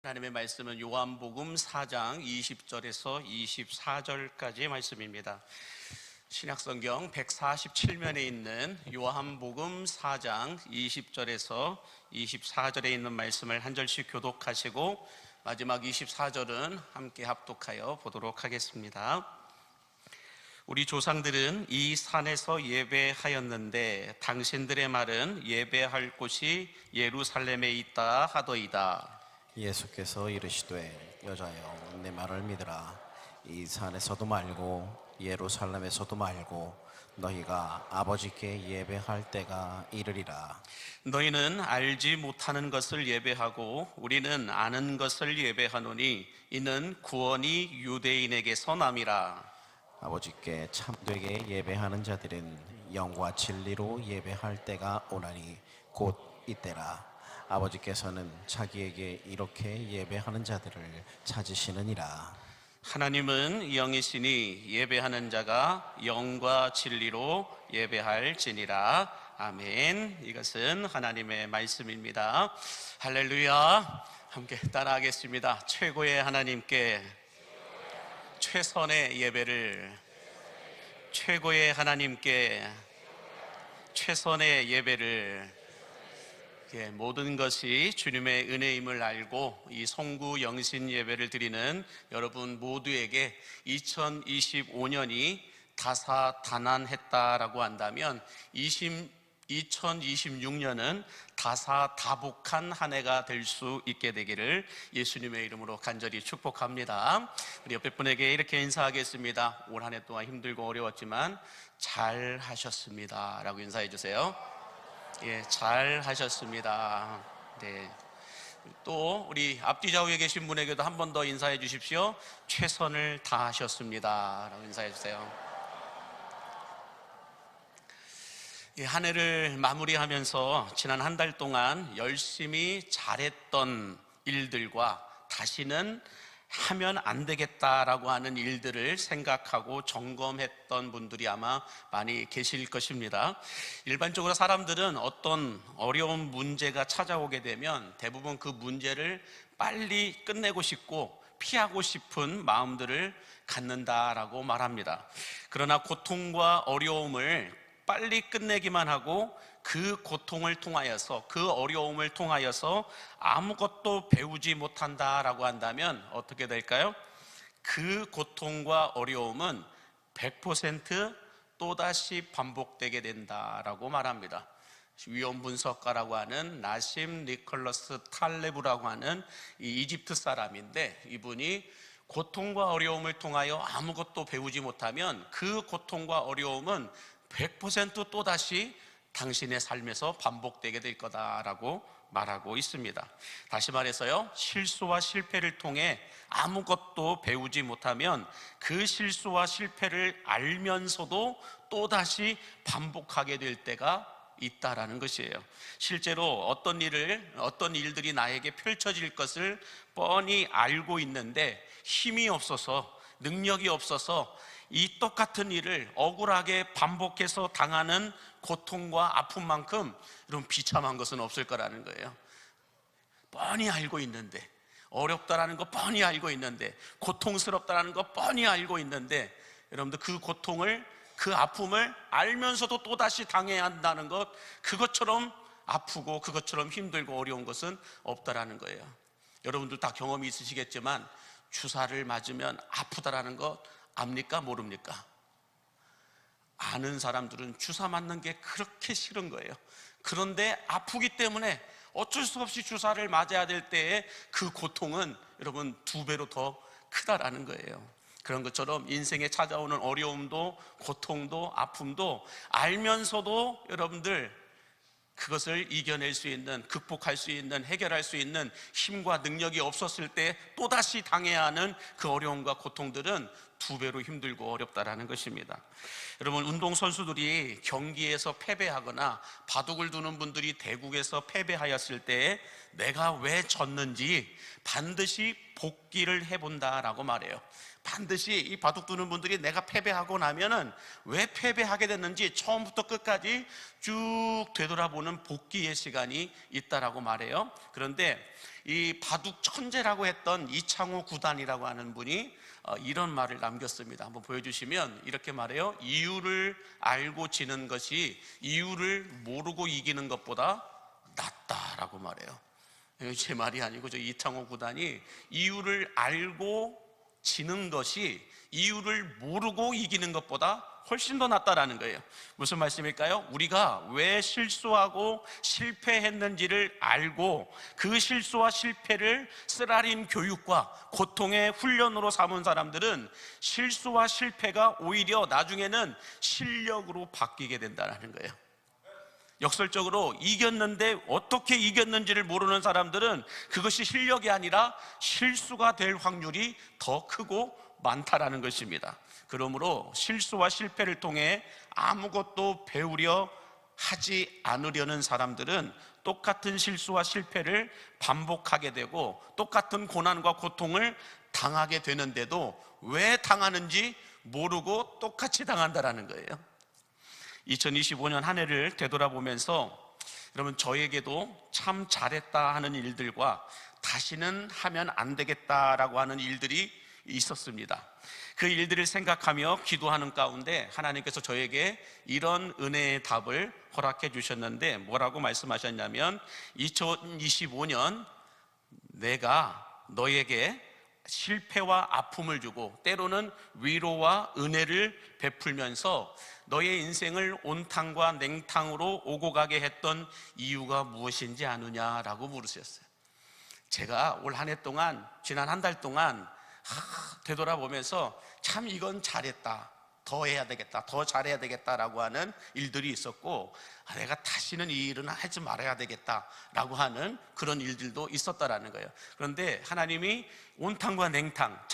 하나님의 말씀은 요한복음 4장 20절에서 24절까지의 말씀입니다. 신약성경 147면에 있는 요한복음 4장 20절에서 24절에 있는 말씀을 한 절씩 교독하시고 마지막 24절은 함께 합독하여 보도록 하겠습니다. 우리 조상들은 이 산에서 예배하였는데 당신들의 말은 예배할 곳이 예루살렘에 있다 하더이다. 예수께서 이르시되 여자여 내 말을 믿으라. 이 산에서도 말고 예루살렘에서도 말고 너희가 아버지께 예배할 때가 이르리라. 너희는 알지 못하는 것을 예배하고 우리는 아는 것을 예배하노니 이는 구원이 유대인에게서 남이라. 아버지께 참되게 예배하는 자들은 영과 진리로 예배할 때가 오나니 곧 이때라. 아버지께서는 자기에게 이렇게 예배하는 자들을 찾으시느니라. 하나님은 영이시니 예배하는 자가 영과 진리로 예배할지니라. 아멘. 이것은 하나님의 말씀입니다. 할렐루야. 함께 따라하겠습니다. 최고의 하나님께 최선의 예배를, 최고의 하나님께 최선의 예배를. 모든 것이 주님의 은혜임을 알고 이 성구 영신 예배를 드리는 여러분 모두에게 2025년이 다사다난했다라고 한다면 2026년은 다사다복한 한 해가 될 수 있게 되기를 예수님의 이름으로 간절히 축복합니다. 우리 옆에 분에게 이렇게 인사하겠습니다. 올 한 해 동안 힘들고 어려웠지만 잘 하셨습니다 라고 인사해 주세요. 예, 잘 하셨습니다. 네. 또 우리 앞뒤 좌우에 계신 분에게도 한 번 더 인사해 주십시오. 최선을 다하셨습니다 라고 인사해 주세요. 이 한 해를 마무리하면서 지난 한 달 동안 열심히 잘했던 일들과 다시는 하면 안 되겠다라고 하는 일들을 생각하고 점검했던 분들이 아마 많이 계실 것입니다. 일반적으로 사람들은 어떤 어려운 문제가 찾아오게 되면 대부분 그 문제를 빨리 끝내고 싶고 피하고 싶은 마음들을 갖는다라고 말합니다. 그러나 고통과 어려움을 빨리 끝내기만 하고 그 고통을 통하여서, 그 어려움을 통하여서 아무것도 배우지 못한다라고 한다면 어떻게 될까요? 그 고통과 어려움은 100% 또다시 반복되게 된다라고 말합니다. 위험 분석가라고 하는 나심 니콜러스 탈레브라고 하는 이 이집트 사람인데, 이분이 고통과 어려움을 통하여 아무것도 배우지 못하면 그 고통과 어려움은 100% 또다시 당신의 삶에서 반복되게 될 거다라고 말하고 있습니다. 다시 말해서요, 실수와 실패를 통해 아무것도 배우지 못하면 그 실수와 실패를 알면서도 또다시 반복하게 될 때가 있다라는 것이에요. 실제로 어떤 일들이 나에게 펼쳐질 것을 뻔히 알고 있는데 힘이 없어서, 능력이 없어서 이 똑같은 일을 억울하게 반복해서 당하는 고통과 아픔만큼 이런 비참한 것은 없을 거라는 거예요. 뻔히 알고 있는데, 어렵다라는 거 뻔히 알고 있는데, 고통스럽다라는 거 뻔히 알고 있는데, 여러분들 그 고통을, 그 아픔을 알면서도 또다시 당해야 한다는 것, 그것처럼 아프고 그것처럼 힘들고 어려운 것은 없다라는 거예요. 여러분들 다 경험이 있으시겠지만 주사를 맞으면 아프다라는 것 압니까? 모릅니까? 아는 사람들은 주사 맞는 게 그렇게 싫은 거예요. 그런데 아프기 때문에 어쩔 수 없이 주사를 맞아야 될 때에 그 고통은 여러분 2배로 더 크다라는 거예요. 그런 것처럼 인생에 찾아오는 어려움도 고통도 아픔도 알면서도 여러분들 그것을 이겨낼 수 있는, 극복할 수 있는, 해결할 수 있는 힘과 능력이 없었을 때 또다시 당해야 하는 그 어려움과 고통들은 2배로 힘들고 어렵다라는 것입니다. 여러분, 운동선수들이 경기에서 패배하거나 바둑을 두는 분들이 대국에서 패배하였을 때 내가 왜 졌는지 반드시 복기를 해본다라고 말해요. 반드시 이 바둑 두는 분들이 내가 패배하고 나면은 왜 패배하게 됐는지 처음부터 끝까지 쭉 되돌아보는 복기의 시간이 있다라고 말해요. 그런데 이 바둑 천재라고 했던 이창호 구단이라고 하는 분이 이런 말을 남겼습니다. 한번 보여주시면 이렇게 말해요. 이유를 알고 지는 것이 이유를 모르고 이기는 것보다 낫다라고 말해요. 제 말이 아니고 저 이창호 구단이 이유를 알고 지는 것이 이유를 모르고 이기는 것보다 훨씬 더 낫다라는 거예요. 무슨 말씀일까요? 우리가 왜 실수하고 실패했는지를 알고 그 실수와 실패를 쓰라린 교육과 고통의 훈련으로 삼은 사람들은 실수와 실패가 오히려 나중에는 실력으로 바뀌게 된다는 거예요. 역설적으로 이겼는데 어떻게 이겼는지를 모르는 사람들은 그것이 실력이 아니라 실수가 될 확률이 더 크고 많다라는 것입니다. 그러므로 실수와 실패를 통해 아무것도 배우려 하지 않으려는 사람들은 똑같은 실수와 실패를 반복하게 되고 똑같은 고난과 고통을 당하게 되는데도 왜 당하는지 모르고 똑같이 당한다라는 거예요. 2025년 한 해를 되돌아보면서 여러분, 저에게도 참 잘했다 하는 일들과 다시는 하면 안 되겠다라고 하는 일들이 있었습니다. 그 일들을 생각하며 기도하는 가운데 하나님께서 저에게 이런 은혜의 답을 허락해 주셨는데, 뭐라고 말씀하셨냐면 2025년 내가 너에게 실패와 아픔을 주고 때로는 위로와 은혜를 베풀면서 너의 인생을 온탕과 냉탕으로 오고 가게 했던 이유가 무엇인지 아느냐라고 물으셨어요. 제가 올 한 해 동안, 지난 한 달 동안 되돌아보면서 참 이건 잘했다, 더 해야 되겠다, 더 잘해야 되겠다라고 하는 일들이 있었고, 내가 다시는 이 일은 하지 말아야 되겠다라고 하는 그런 일들도 있었다라는 거예요. 그런데 하나님이 온탕과 냉탕,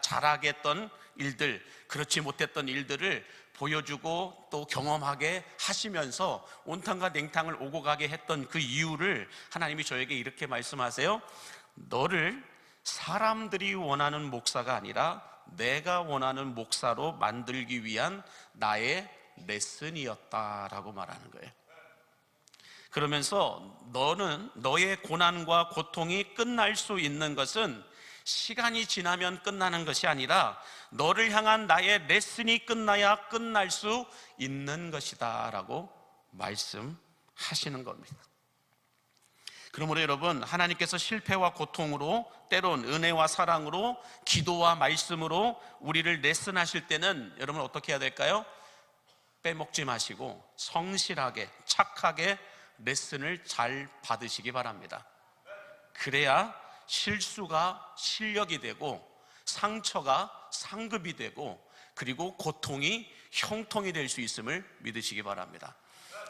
잘하게 했던 일들, 그렇지 못했던 일들을 보여주고 또 경험하게 하시면서 온탕과 냉탕을 오고 가게 했던 그 이유를 하나님이 저에게 이렇게 말씀하세요. 너를 사람들이 원하는 목사가 아니라 내가 원하는 목사로 만들기 위한 나의 레슨이었다라고 말하는 거예요. 그러면서 너의 고난과 고통이 끝날 수 있는 것은 시간이 지나면 끝나는 것이 아니라 너를 향한 나의 레슨이 끝나야 끝날 수 있는 것이다 라고 말씀하시는 겁니다. 그러므로 여러분, 하나님께서 실패와 고통으로, 때론 은혜와 사랑으로, 기도와 말씀으로 우리를 레슨하실 때는 여러분 어떻게 해야 될까요? 빼먹지 마시고 성실하게, 착하게 레슨을 잘 받으시기 바랍니다. 그래야 실수가 실력이 되고 상처가 상급이 되고 그리고 고통이 형통이 될 수 있음을 믿으시기 바랍니다.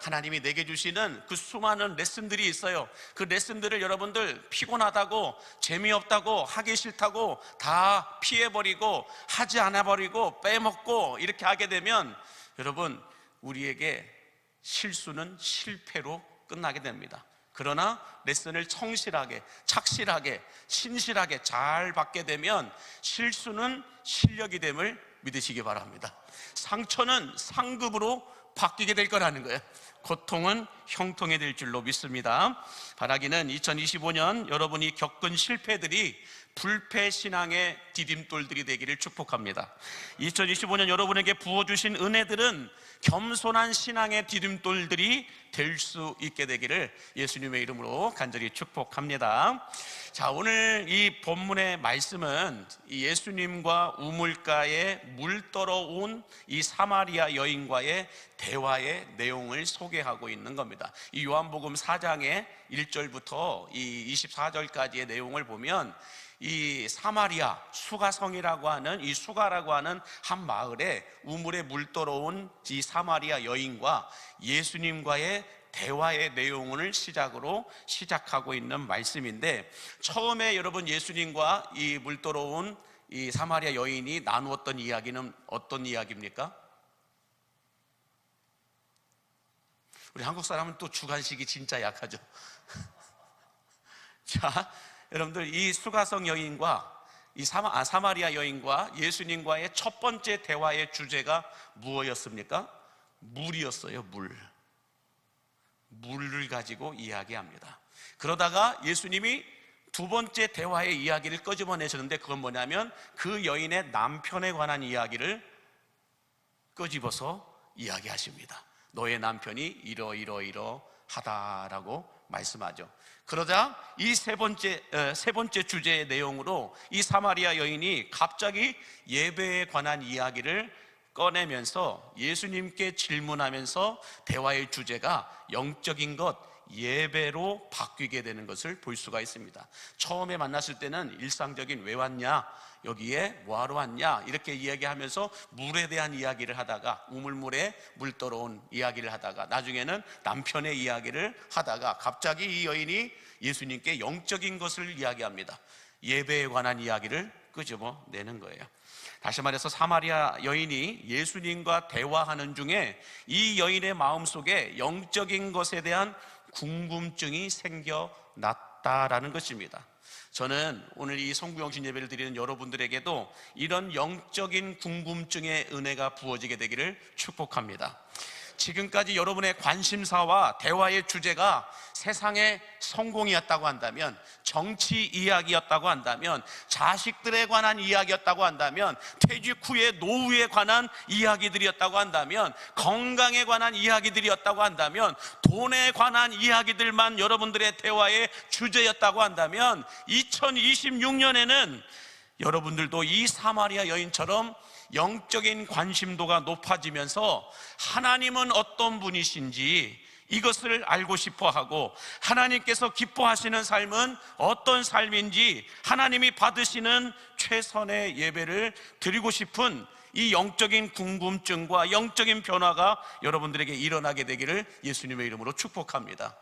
하나님이 내게 주시는 그 수많은 레슨들이 있어요. 그 레슨들을 여러분들 피곤하다고, 재미없다고, 하기 싫다고 다 피해버리고 하지 않아버리고 빼먹고 이렇게 하게 되면 여러분, 우리에게 실수는 실패로 끝나게 됩니다. 그러나 레슨을 성실하게, 착실하게, 신실하게 잘 받게 되면 실수는 실력이 됨을 믿으시기 바랍니다. 상처는 상급으로 바뀌게 될 거라는 거예요. 고통은 형통이 될 줄로 믿습니다. 바라기는 2025년 여러분이 겪은 실패들이 불패신앙의 디딤돌들이 되기를 축복합니다. 2025년 여러분에게 부어주신 은혜들은 겸손한 신앙의 디딤돌들이 될 수 있게 되기를 예수님의 이름으로 간절히 축복합니다. 자, 오늘 이 본문의 말씀은 예수님과 우물가에 물 떨어온 이 사마리아 여인과의 대화의 내용을 소개하고 있는 겁니다. 이 요한복음 4장의 1절부터 이 24절까지의 내용을 보면 이 사마리아 수가성이라고 하는 이 수가라고 하는 한 마을에 우물에 물 떨어온 이 사마리아 여인과 예수님과의 대화의 내용을 시작하고 있는 말씀인데, 처음에 여러분 예수님과 이 물 떨어온 이 사마리아 여인이 나누었던 이야기는 어떤 이야기입니까? 우리 한국 사람은 또 주관식이 진짜 약하죠. 자, 여러분들 이 수가성 여인과 이 사마리아 여인과 예수님과의 첫 번째 대화의 주제가 무엇이었습니까? 물이었어요. 물을 가지고 이야기합니다. 그러다가 예수님이 두 번째 대화의 이야기를 끄집어내셨는데, 그건 뭐냐면 그 여인의 남편에 관한 이야기를 끄집어서 이야기하십니다. 너의 남편이 이러하다라고 말씀하죠. 그러자 이 세 번째 주제의 내용으로 이 사마리아 여인이 갑자기 예배에 관한 이야기를 꺼내면서 예수님께 질문하면서 대화의 주제가 영적인 것, 예배로 바뀌게 되는 것을 볼 수가 있습니다. 처음에 만났을 때는 일상적인 왜 왔냐, 여기에 뭐하러 왔냐 이렇게 이야기하면서 물에 대한 이야기를 하다가, 우물물에 물 떨어온 이야기를 하다가, 나중에는 남편의 이야기를 하다가 갑자기 이 여인이 예수님께 영적인 것을 이야기합니다. 예배에 관한 이야기를 끄집어내는 거예요. 다시 말해서 사마리아 여인이 예수님과 대화하는 중에 이 여인의 마음속에 영적인 것에 대한 궁금증이 생겨났다라는 것입니다. 저는 오늘 이 성구영신 예배를 드리는 여러분들에게도 이런 영적인 궁금증의 은혜가 부어지게 되기를 축복합니다. 지금까지 여러분의 관심사와 대화의 주제가 세상의 성공이었다고 한다면, 정치 이야기였다고 한다면, 자식들에 관한 이야기였다고 한다면, 퇴직 후의 노후에 관한 이야기들이었다고 한다면, 건강에 관한 이야기들이었다고 한다면, 돈에 관한 이야기들만 여러분들의 대화의 주제였다고 한다면, 2026년에는 여러분들도 이 사마리아 여인처럼 영적인 관심도가 높아지면서 하나님은 어떤 분이신지 이것을 알고 싶어 하고, 하나님께서 기뻐하시는 삶은 어떤 삶인지, 하나님이 받으시는 최선의 예배를 드리고 싶은 이 영적인 궁금증과 영적인 변화가 여러분들에게 일어나게 되기를 예수님의 이름으로 축복합니다.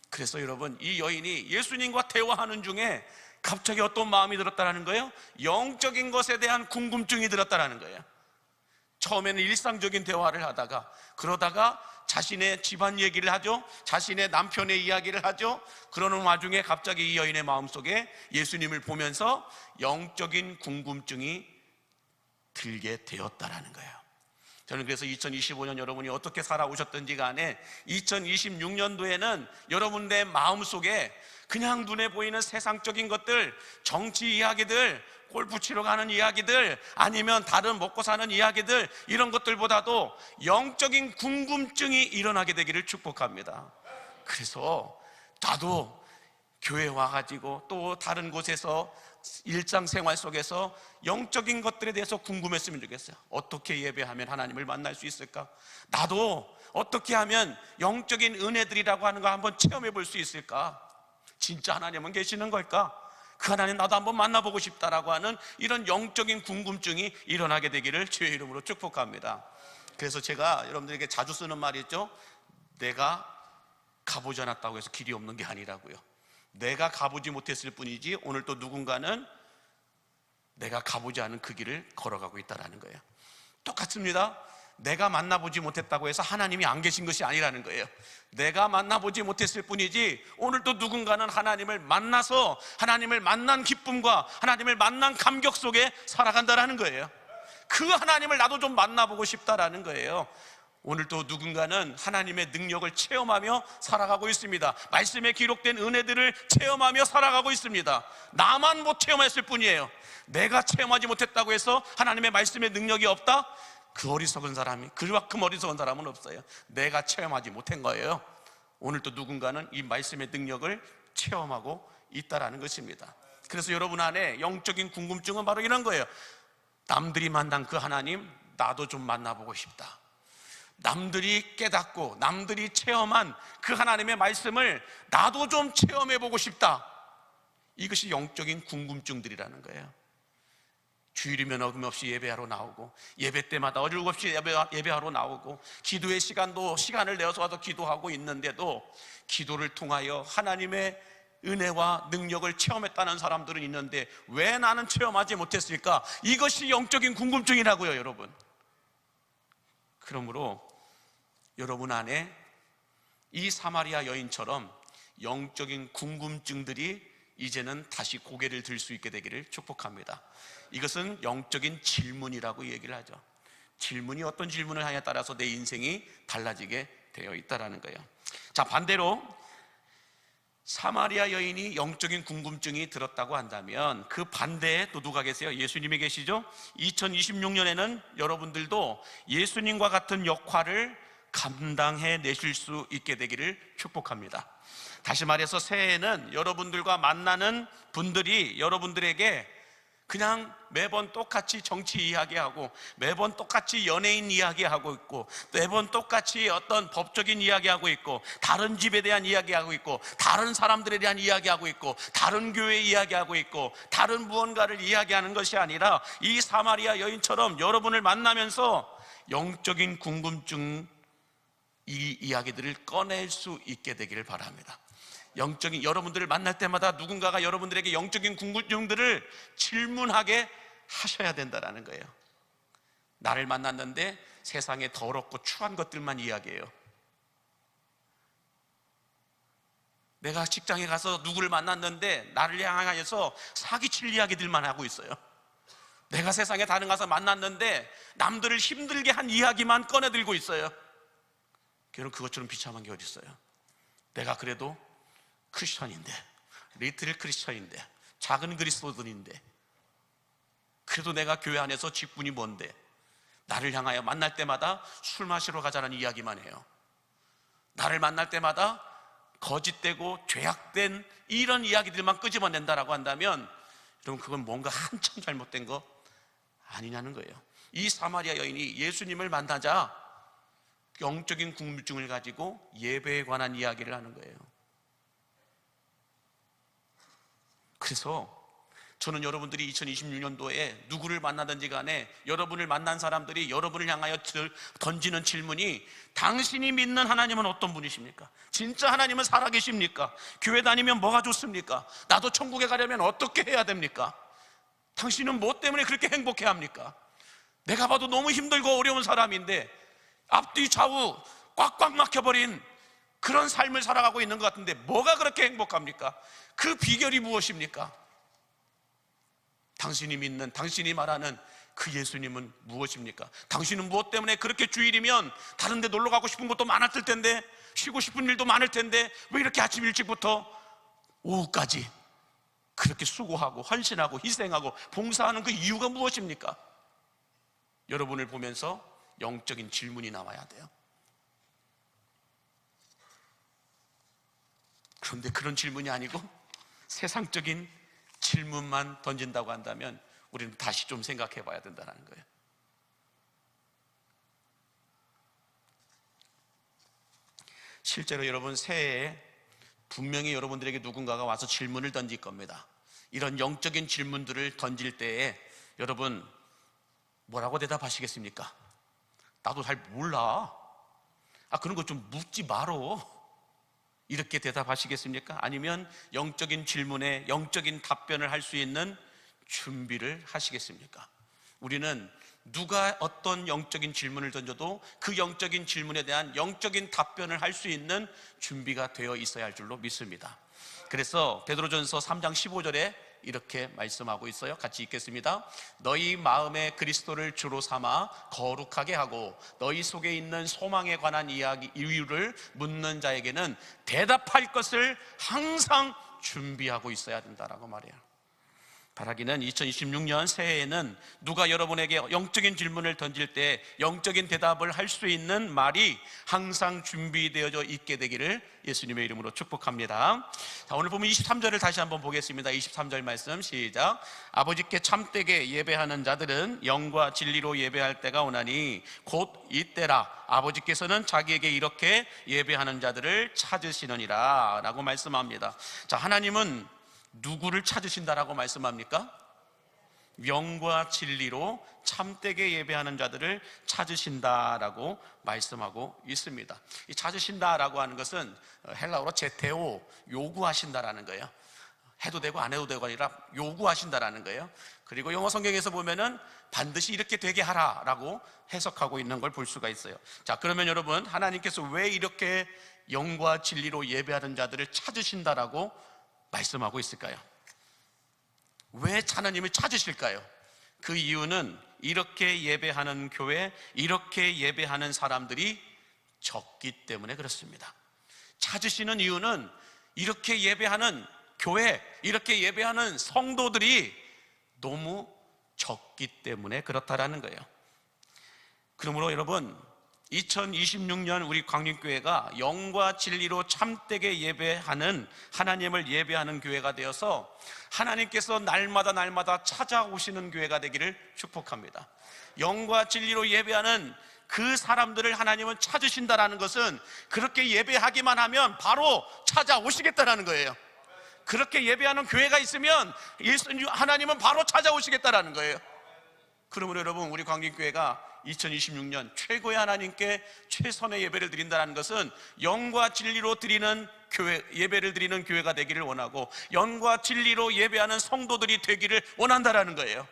그래서 여러분, 이 여인이 예수님과 대화하는 중에 갑자기 어떤 마음이 들었다는 거예요? 영적인 것에 대한 궁금증이 들었다는 거예요. 처음에는 일상적인 대화를 하다가, 그러다가 자신의 집안 얘기를 하죠. 자신의 남편의 이야기를 하죠. 그러는 와중에 갑자기 이 여인의 마음속에 예수님을 보면서 영적인 궁금증이 들게 되었다는 거예요. 저는 그래서 2025년 여러분이 어떻게 살아오셨든지 간에 2026년도에는 여러분의 마음속에 그냥 눈에 보이는 세상적인 것들, 정치 이야기들, 골프 치러 가는 이야기들, 아니면 다른 먹고 사는 이야기들, 이런 것들보다도 영적인 궁금증이 일어나게 되기를 축복합니다. 그래서 나도 교회 와가지고 또 다른 곳에서 일상생활 속에서 영적인 것들에 대해서 궁금했으면 좋겠어요. 어떻게 예배하면 하나님을 만날 수 있을까? 나도 어떻게 하면 영적인 은혜들이라고 하는 거 한번 체험해 볼 수 있을까? 진짜 하나님은 계시는 걸까? 그 하나님 나도 한번 만나보고 싶다라고 하는 이런 영적인 궁금증이 일어나게 되기를 주의 이름으로 축복합니다. 그래서 제가 여러분들에게 자주 쓰는 말이 있죠. 내가 가보지 않았다고 해서 길이 없는 게 아니라고요. 내가 가보지 못했을 뿐이지 오늘 또 누군가는 내가 가보지 않은 그 길을 걸어가고 있다는 거예요. 똑같습니다. 내가 만나보지 못했다고 해서 하나님이 안 계신 것이 아니라는 거예요. 내가 만나보지 못했을 뿐이지 오늘 또 누군가는 하나님을 만나서 하나님을 만난 기쁨과 하나님을 만난 감격 속에 살아간다는 거예요. 그 하나님을 나도 좀 만나보고 싶다라는 거예요. 오늘 또 누군가는 하나님의 능력을 체험하며 살아가고 있습니다. 말씀에 기록된 은혜들을 체험하며 살아가고 있습니다. 나만 못 체험했을 뿐이에요. 내가 체험하지 못했다고 해서 하나님의 말씀의 능력이 없다? 그 어리석은 사람이, 그만큼 어리석은 사람은 없어요. 내가 체험하지 못한 거예요. 오늘 또 누군가는 이 말씀의 능력을 체험하고 있다라는 것입니다. 그래서 여러분 안에 영적인 궁금증은 바로 이런 거예요. 남들이 만난 그 하나님 나도 좀 만나보고 싶다. 남들이 깨닫고 남들이 체험한 그 하나님의 말씀을 나도 좀 체험해보고 싶다. 이것이 영적인 궁금증들이라는 거예요. 주일이면 어김없이 예배하러 나오고, 예배 때마다 어김없이 예배하러 나오고, 기도의 시간도 시간을 내어서 와서 기도하고 있는데도 기도를 통하여 하나님의 은혜와 능력을 체험했다는 사람들은 있는데 왜 나는 체험하지 못했을까? 이것이 영적인 궁금증이라고요, 여러분. 그러므로 여러분 안에 이 사마리아 여인처럼 영적인 궁금증들이 이제는 다시 고개를 들 수 있게 되기를 축복합니다. 이것은 영적인 질문이라고 얘기를 하죠. 질문이 어떤 질문을 하냐에 따라서 내 인생이 달라지게 되어 있다는 거예요. 자, 반대로 사마리아 여인이 영적인 궁금증이 들었다고 한다면 그 반대에 또 누가 계세요? 예수님이 계시죠? 2026년에는 여러분들도 예수님과 같은 역할을 감당해 내실 수 있게 되기를 축복합니다. 다시 말해서 새해에는 여러분들과 만나는 분들이 여러분들에게 그냥 매번 똑같이 정치 이야기하고 매번 똑같이 연예인 이야기하고 있고 매번 똑같이 어떤 법적인 이야기하고 있고 다른 집에 대한 이야기하고 있고 다른 사람들에 대한 이야기하고 있고 다른 교회 이야기하고 있고 다른 무언가를 이야기하는 것이 아니라 이 사마리아 여인처럼 여러분을 만나면서 영적인 궁금증 이 이야기들을 꺼낼 수 있게 되기를 바랍니다. 영적인 여러분들을 만날 때마다 누군가가 여러분들에게 영적인 궁금증들을 질문하게 하셔야 된다는 거예요. 나를 만났는데 세상에 더럽고 추한 것들만 이야기해요. 내가 직장에 가서 누구를 만났는데 나를 향해서 사기칠 이야기들만 하고 있어요. 내가 세상에 다른 가서 만났는데 남들을 힘들게 한 이야기만 꺼내들고 있어요. 여러분, 그것처럼 비참한 게 어디 있어요? 내가 그래도 크리스천인데, 리틀 크리스천인데, 작은 그리스도인인데, 그래도 내가 교회 안에서 직분이 뭔데 나를 향하여 만날 때마다 술 마시러 가자는 이야기만 해요. 나를 만날 때마다 거짓되고 죄악된 이런 이야기들만 끄집어낸다라고 한다면 여러분, 그건 뭔가 한참 잘못된 거 아니냐는 거예요. 이 사마리아 여인이 예수님을 만나자 영적인 궁금증을 가지고 예배에 관한 이야기를 하는 거예요. 그래서 저는 여러분들이 2026년도에 누구를 만나든지 간에 여러분을 만난 사람들이 여러분을 향하여 던지는 질문이 당신이 믿는 하나님은 어떤 분이십니까? 진짜 하나님은 살아계십니까? 교회 다니면 뭐가 좋습니까? 나도 천국에 가려면 어떻게 해야 됩니까? 당신은 뭐 때문에 그렇게 행복해 합니까? 내가 봐도 너무 힘들고 어려운 사람인데 앞뒤 좌우 꽉꽉 막혀버린 그런 삶을 살아가고 있는 것 같은데 뭐가 그렇게 행복합니까? 그 비결이 무엇입니까? 당신이 믿는, 당신이 말하는 그 예수님은 무엇입니까? 당신은 무엇 때문에 그렇게 주일이면 다른 데 놀러 가고 싶은 것도 많았을 텐데, 쉬고 싶은 일도 많을 텐데 왜 이렇게 아침 일찍부터 오후까지 그렇게 수고하고 헌신하고 희생하고 봉사하는 그 이유가 무엇입니까? 여러분을 보면서 영적인 질문이 나와야 돼요. 그런데 그런 질문이 아니고 세상적인 질문만 던진다고 한다면 우리는 다시 좀 생각해 봐야 된다는 거예요. 실제로 여러분, 새해에 분명히 여러분들에게 누군가가 와서 질문을 던질 겁니다. 이런 영적인 질문들을 던질 때에 여러분 뭐라고 대답하시겠습니까? 나도 잘 몰라. 그런 거 좀 묻지 말어. 이렇게 대답하시겠습니까? 아니면 영적인 질문에 영적인 답변을 할 수 있는 준비를 하시겠습니까? 우리는 누가 어떤 영적인 질문을 던져도 그 영적인 질문에 대한 영적인 답변을 할 수 있는 준비가 되어 있어야 할 줄로 믿습니다. 그래서 베드로전서 3장 15절에 이렇게 말씀하고 있어요. 같이 읽겠습니다. 너희 마음에 그리스도를 주로 삼아 거룩하게 하고 너희 속에 있는 소망에 관한 이유를 묻는 자에게는 대답할 것을 항상 준비하고 있어야 된다라고 말해요. 바라기는 2026년 새해에는 누가 여러분에게 영적인 질문을 던질 때 영적인 대답을 할 수 있는 말이 항상 준비되어져 있게 되기를 예수님의 이름으로 축복합니다. 자, 오늘 보면 23절을 다시 한번 보겠습니다. 23절 말씀 시작. 아버지께 참되게 예배하는 자들은 영과 진리로 예배할 때가 오나니 곧 이때라. 아버지께서는 자기에게 이렇게 예배하는 자들을 찾으시느니라 라고 말씀합니다. 자, 하나님은 누구를 찾으신다라고 말씀합니까? 영과 진리로 참되게 예배하는 자들을 찾으신다라고 말씀하고 있습니다. 이 찾으신다라고 하는 것은 헬라어로 제테오, 요구하신다라는 거예요. 해도 되고 안 해도 되고 아니라 요구하신다라는 거예요. 그리고 영어 성경에서 보면은 반드시 이렇게 되게 하라라고 해석하고 있는 걸 볼 수가 있어요. 자, 그러면 여러분, 하나님께서 왜 이렇게 영과 진리로 예배하는 자들을 찾으신다라고 말씀하고 있을까요? 왜 하나님을 찾으실까요? 그 이유는 이렇게 예배하는 교회, 이렇게 예배하는 사람들이 적기 때문에 그렇습니다. 찾으시는 이유는 이렇게 예배하는 교회, 이렇게 예배하는 성도들이 너무 적기 때문에 그렇다라는 거예요. 그러므로 여러분, 2026년 우리 광림교회가 영과 진리로 참되게 예배하는, 하나님을 예배하는 교회가 되어서 하나님께서 날마다 찾아오시는 교회가 되기를 축복합니다. 영과 진리로 예배하는 그 사람들을 하나님은 찾으신다라는 것은 그렇게 예배하기만 하면 바로 찾아오시겠다라는 거예요. 그렇게 예배하는 교회가 있으면 하나님은 바로 찾아오시겠다라는 거예요. 그러므로 여러분, 우리 광림교회가 2026년 최고의 하나님께 최선의 예배를 드린다는 것은 영과 진리로 드리는 교회, 예배를 드리는 교회가 되기를 원하고 영과 진리로 예배하는 성도들이 되기를 원한다라는 거예요.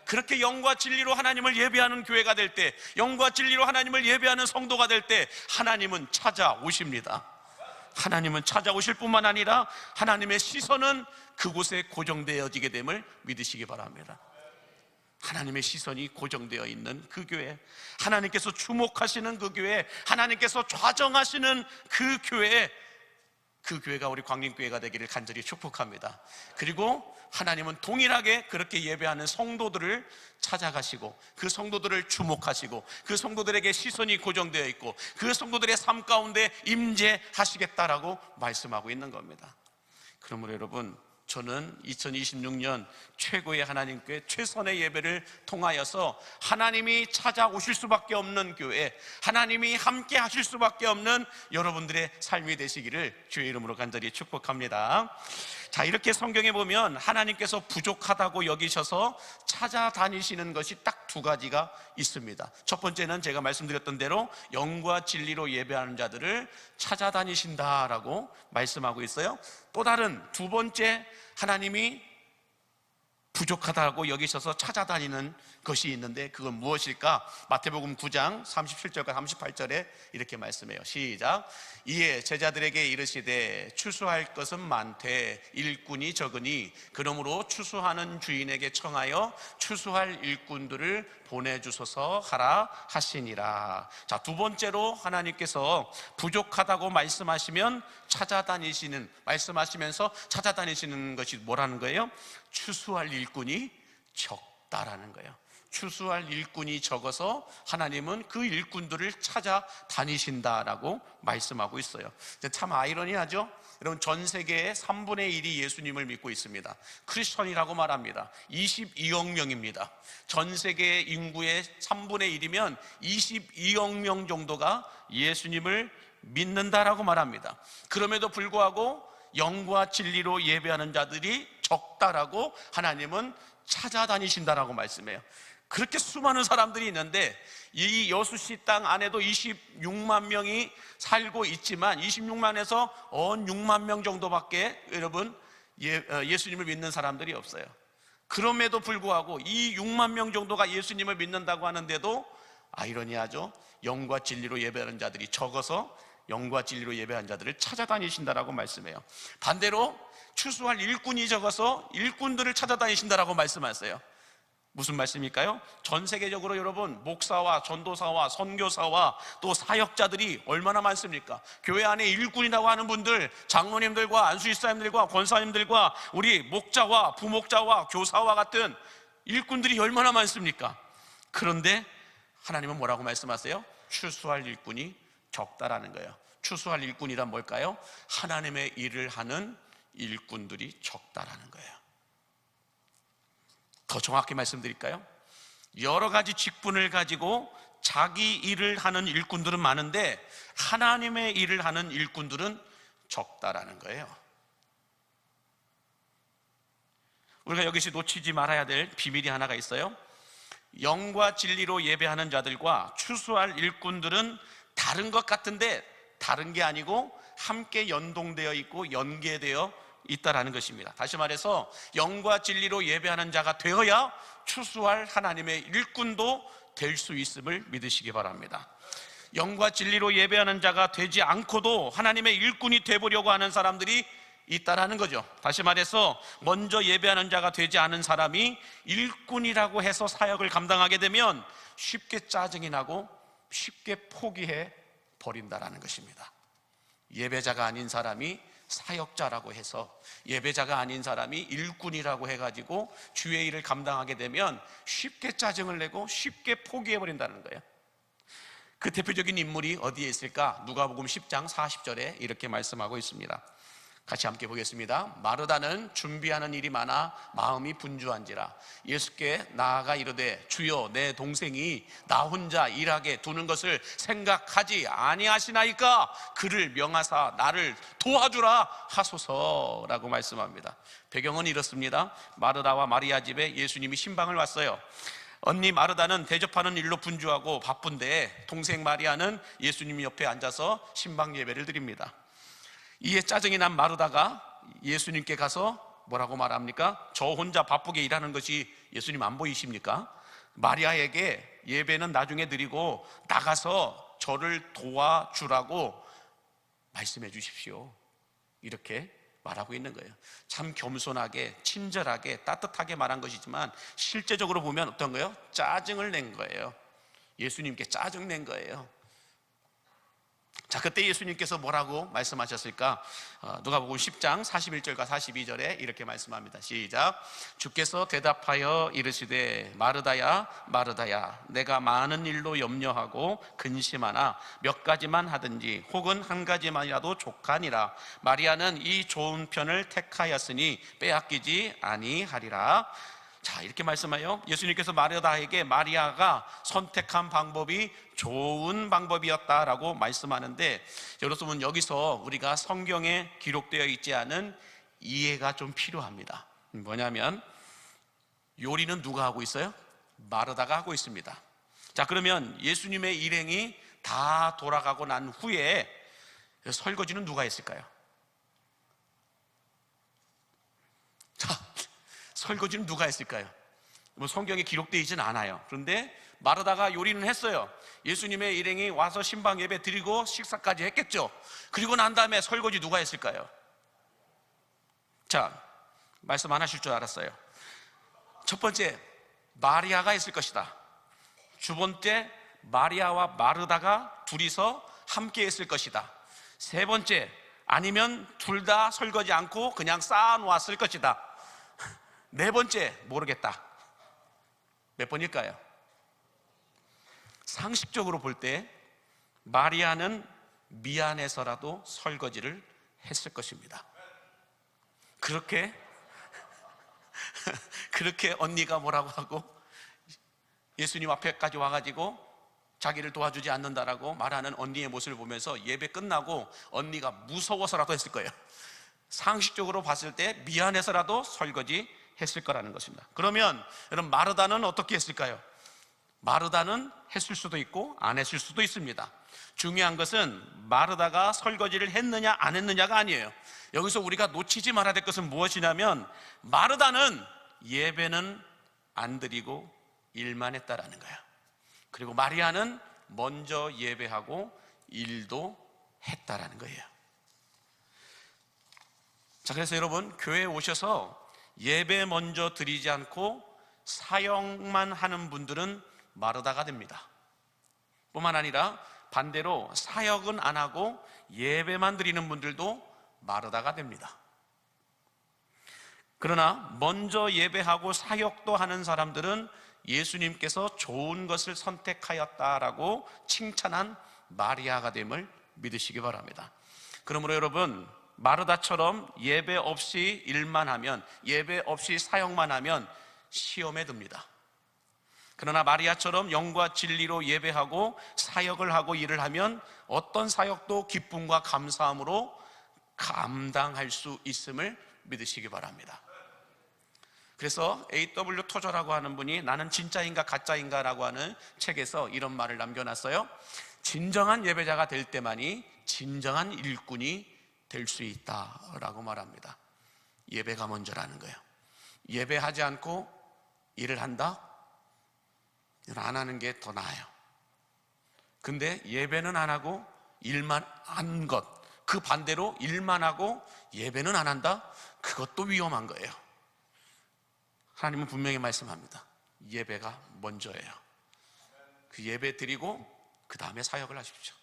그렇게 영과 진리로 하나님을 예배하는 교회가 될 때, 영과 진리로 하나님을 예배하는 성도가 될 때 하나님은 찾아오십니다. 하나님은 찾아오실 뿐만 아니라 하나님의 시선은 그곳에 고정되어지게 됨을 믿으시기 바랍니다. 하나님의 시선이 고정되어 있는 그 교회, 하나님께서 주목하시는 그 교회, 하나님께서 좌정하시는 그 교회, 그 교회가 우리 광림교회가 되기를 간절히 축복합니다. 그리고 하나님은 동일하게 그렇게 예배하는 성도들을 찾아가시고 그 성도들을 주목하시고 그 성도들에게 시선이 고정되어 있고 그 성도들의 삶 가운데 임재하시겠다라고 말씀하고 있는 겁니다. 그러므로 여러분, 저는 2026년 최고의 하나님께 최선의 예배를 통하여서 하나님이 찾아오실 수밖에 없는 교회, 하나님이 함께 하실 수밖에 없는 여러분들의 삶이 되시기를 주의 이름으로 간절히 축복합니다. 자, 이렇게 성경에 보면 하나님께서 부족하다고 여기셔서 찾아다니시는 것이 딱 두 가지가 있습니다. 첫 번째는 제가 말씀드렸던 대로 영과 진리로 예배하는 자들을 찾아다니신다라고 말씀하고 있어요. 또 다른 두 번째, 하나님이 부족하다고 여기셔서 찾아다니는 것이 있는데 그건 무엇일까? 마태복음 9장 37절과 38절에 이렇게 말씀해요. 시작. 이에 제자들에게 이르시되 추수할 것은 많되 일꾼이 적으니 그러므로 추수하는 주인에게 청하여 추수할 일꾼들을 보내주소서 하라 하시니라. 자, 두 번째로 하나님께서 부족하다고 말씀하시면 말씀하시면서 찾아다니시는 것이 뭐라는 거예요? 추수할 일꾼이 적다라는 거예요. 추수할 일꾼이 적어서 하나님은 그 일꾼들을 찾아다니신다라고 말씀하고 있어요. 참 아이러니하죠? 여러분, 전 세계의 3분의 1이 예수님을 믿고 있습니다. 크리스천이라고 말합니다. 22억 명입니다. 전 세계 인구의 3분의 1이면 22억 명 정도가 예수님을 믿는다라고 말합니다. 그럼에도 불구하고 영과 진리로 예배하는 자들이 적다라고 하나님은 찾아다니신다라고 말씀해요. 그렇게 수많은 사람들이 있는데 이 여수시 땅 안에도 26만 명이 살고 있지만 26만에서 6만 명 정도밖에 여러분 예수님을 믿는 사람들이 없어요. 그럼에도 불구하고 이 6만 명 정도가 예수님을 믿는다고 하는데도 아이러니하죠? 영과 진리로 예배하는 자들이 적어서 영과 진리로 예배하는 자들을 찾아다니신다라고 말씀해요. 반대로 추수할 일꾼이 적어서 일꾼들을 찾아다니신다라고 말씀하세요. 무슨 말씀일까요? 전 세계적으로 여러분 목사와 전도사와 선교사와 또 사역자들이 얼마나 많습니까? 교회 안에 일꾼이라고 하는 분들, 장로님들과 안수집사님들과 권사님들과 우리 목자와 부목자와 교사와 같은 일꾼들이 얼마나 많습니까? 그런데 하나님은 뭐라고 말씀하세요? 추수할 일꾼이 적다라는 거예요. 추수할 일꾼이란 뭘까요? 하나님의 일을 하는 일꾼들이 적다라는 거예요. 더 정확히 말씀드릴까요? 여러 가지 직분을 가지고 자기 일을 하는 일꾼들은 많은데 하나님의 일을 하는 일꾼들은 적다라는 거예요. 우리가 여기서 놓치지 말아야 될 비밀이 하나가 있어요. 영과 진리로 예배하는 자들과 추수할 일꾼들은 다른 것 같은데 다른 게 아니고 함께 연동되어 있고 연계되어 있다라는 것입니다. 다시 말해서 영과 진리로 예배하는 자가 되어야 추수할 하나님의 일꾼도 될 수 있음을 믿으시기 바랍니다. 영과 진리로 예배하는 자가 되지 않고도 하나님의 일꾼이 되보려고 하는 사람들이 있다라는 거죠. 다시 말해서 먼저 예배하는 자가 되지 않은 사람이 일꾼이라고 해서 사역을 감당하게 되면 쉽게 짜증이 나고 쉽게 포기해 버린다라는 것입니다. 예배자가 아닌 사람이 사역자라고 해서 예배자가 아닌 사람이 일꾼이라고 해가지고 주의 일을 감당하게 되면 쉽게 짜증을 내고 쉽게 포기해버린다는 거예요. 그 대표적인 인물이 어디에 있을까? 누가복음 10장 40절에 이렇게 말씀하고 있습니다. 같이 함께 보겠습니다. 마르다는 준비하는 일이 많아 마음이 분주한지라 예수께 나아가 이르되 주여 내 동생이 나 혼자 일하게 두는 것을 생각하지 아니하시나이까 그를 명하사 나를 도와주라 하소서라고 말씀합니다. 배경은 이렇습니다. 마르다와 마리아 집에 예수님이 신방을 왔어요. 언니 마르다는 대접하는 일로 분주하고 바쁜데 동생 마리아는 예수님 옆에 앉아서 신방 예배를 드립니다. 이에 짜증이 난 마르다가 예수님께 가서 뭐라고 말합니까? 저 혼자 바쁘게 일하는 것이 예수님 안 보이십니까? 마리아에게 예배는 나중에 드리고 나가서 저를 도와주라고 말씀해 주십시오. 이렇게 말하고 있는 거예요. 참 겸손하게 친절하게 따뜻하게 말한 것이지만 실제적으로 보면 어떤 거예요? 짜증을 낸 거예요. 예수님께 짜증 낸 거예요. 자, 그때 예수님께서 뭐라고 말씀하셨을까? 누가복음 10장 41절과 42절에 이렇게 말씀합니다. 시작. 주께서 대답하여 이르시되 마르다야 마르다야 내가 많은 일로 염려하고 근심하나 몇 가지만 하든지 혹은 한 가지만이라도 족하니라. 마리아는 이 좋은 편을 택하였으니 빼앗기지 아니하리라. 자, 이렇게 말씀하여 예수님께서 마르다에게 마리아가 선택한 방법이 좋은 방법이었다라고 말씀하는데, 여러분 여기서 우리가 성경에 기록되어 있지 않은 이해가 좀 필요합니다. 뭐냐면 요리는 누가 하고 있어요? 마르다가 하고 있습니다. 자, 그러면 예수님의 일행이 다 돌아가고 난 후에 설거지는 누가 했을까요? 자, 설거지는 누가 했을까요? 뭐 성경에 기록되어 있지는 않아요. 그런데 마르다가 요리는 했어요. 예수님의 일행이 와서 신방 예배 드리고 식사까지 했겠죠. 그리고 난 다음에 설거지 누가 했을까요? 자, 말씀 안 하실 줄 알았어요. 첫 번째, 마리아가 했을 것이다. 두 번째, 마리아와 마르다가 둘이서 함께 했을 것이다. 세 번째, 아니면 둘 다 설거지 않고 그냥 쌓아놓았을 것이다. 네 번째, 모르겠다. 몇 번일까요? 상식적으로 볼 때 마리아는 미안해서라도 설거지를 했을 것입니다. 그렇게 언니가 뭐라고 하고 예수님 앞에까지 와가지고 자기를 도와주지 않는다라고 말하는 언니의 모습을 보면서 예배 끝나고 언니가 무서워서라도 했을 거예요. 상식적으로 봤을 때 미안해서라도 설거지 했을 거라는 것입니다. 그러면 여러분 마르다는 어떻게 했을까요? 마르다는 했을 수도 있고 안 했을 수도 있습니다. 중요한 것은 마르다가 설거지를 했느냐 안 했느냐가 아니에요. 여기서 우리가 놓치지 말아야 될 것은 무엇이냐면 마르다는 예배는 안 드리고 일만 했다라는 거예요. 그리고 마리아는 먼저 예배하고 일도 했다라는 거예요. 자, 그래서 여러분 교회에 오셔서 예배 먼저 드리지 않고 사역만 하는 분들은 마르다가 됩니다. 뿐만 아니라 반대로 사역은 안 하고 예배만 드리는 분들도 마르다가 됩니다. 그러나 먼저 예배하고 사역도 하는 사람들은 예수님께서 좋은 것을 선택하였다라고 칭찬한 마리아가 됨을 믿으시기 바랍니다. 그러므로 여러분 마르다처럼 예배 없이 일만 하면, 예배 없이 사역만 하면 시험에 듭니다. 그러나 마리아처럼 영과 진리로 예배하고 사역을 하고 일을 하면 어떤 사역도 기쁨과 감사함으로 감당할 수 있음을 믿으시기 바랍니다. 그래서 A.W. 토저라고 하는 분이 나는 진짜인가 가짜인가 라고 하는 책에서 이런 말을 남겨놨어요. 진정한 예배자가 될 때만이 진정한 일꾼이 될 수 있다라고 말합니다. 예배가 먼저라는 거예요. 예배하지 않고 일을 한다? 이건 안 하는 게 더 나아요. 근데 예배는 안 하고 일만 한 것, 그 반대로 일만 하고 예배는 안 한다? 그것도 위험한 거예요. 하나님은 분명히 말씀합니다. 예배가 먼저예요. 그 예배 드리고 그 다음에 사역을 하십시오.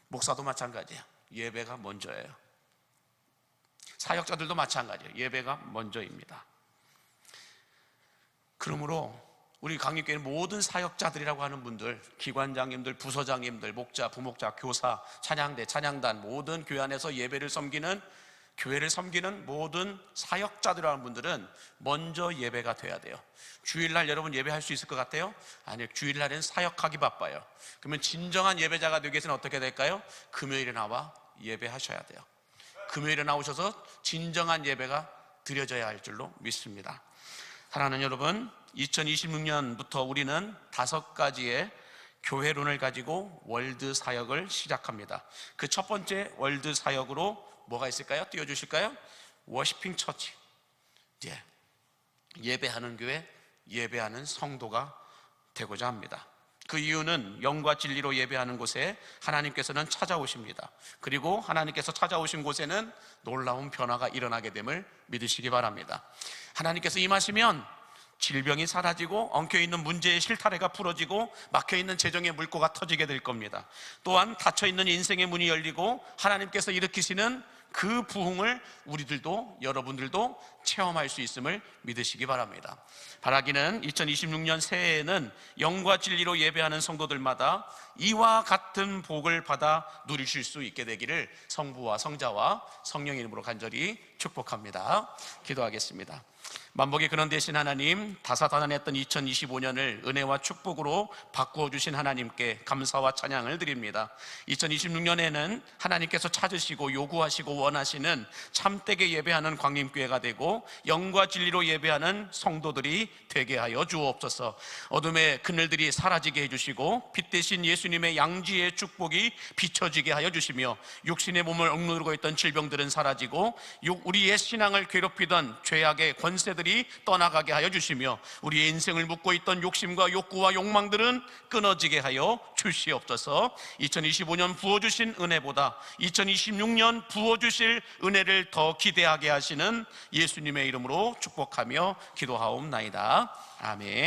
목사도 마찬가지예요. 예배가 먼저예요. 사역자들도 마찬가지예요. 예배가 먼저입니다. 그러므로 우리 강림교회 모든 사역자들이라고 하는 분들, 기관장님들, 부서장님들, 목자, 부목자, 교사, 찬양대, 찬양단, 모든 교회 안에서 예배를 섬기는, 교회를 섬기는 모든 사역자들이라는 분들은 먼저 예배가 돼야 돼요. 주일날 여러분 예배할 수 있을 것 같아요? 아니요, 주일날엔 사역하기 바빠요. 그러면 진정한 예배자가 되기 위해서는 어떻게 될까요? 금요일에 나와 예배하셔야 돼요. 금요일에 나오셔서 진정한 예배가 드려져야 할 줄로 믿습니다. 사랑하는 여러분, 2026년부터 우리는 5가지의 교회론을 가지고 월드 사역을 시작합니다. 그 첫 번째 월드 사역으로 뭐가 있을까요? 띄워주실까요? 워시핑 처치. 예배하는 교회, 예배하는 성도가 되고자 합니다. 그 이유는 영과 진리로 예배하는 곳에 하나님께서는 찾아오십니다. 그리고 하나님께서 찾아오신 곳에는 놀라운 변화가 일어나게 됨을 믿으시기 바랍니다. 하나님께서 임하시면 질병이 사라지고 엉켜있는 문제의 실타래가 풀어지고 막혀있는 재정의 물꼬가 터지게 될 겁니다. 또한 닫혀있는 인생의 문이 열리고 하나님께서 일으키시는 그 부흥을 우리들도, 여러분들도 체험할 수 있음을 믿으시기 바랍니다. 바라기는 2026년 새해에는 영과 진리로 예배하는 성도들마다 이와 같은 복을 받아 누리실 수 있게 되기를 성부와 성자와 성령의 이름으로 간절히 축복합니다. 기도하겠습니다. 만복의 근원 되신 하나님, 다사다난했던 2025년을 은혜와 축복으로 바꾸어 주신 하나님께 감사와 찬양을 드립니다. 2026년에는 하나님께서 찾으시고 요구하시고 원하시는 참되게 예배하는 광림교회가 되고 영과 진리로 예배하는 성도들이 되게 하여 주옵소서. 어둠의 그늘들이 사라지게 해주시고 빛 대신 예수님의 양지의 축복이 비춰지게 하여 주시며 육신의 몸을 억누르고 있던 질병들은 사라지고 우리의 신앙을 괴롭히던 죄악의 권세들이 떠나가게 하여 주시며 우리의 인생을 묶고 있던 욕심과 욕구와 욕망들은 끊어지게 하여 주시옵소서. 2025년 부어주신 은혜보다 2026년 부어주실 은혜를 더 기대하게 하시는 예수님의 이름으로 축복하며 기도하옵나이다. 아멘.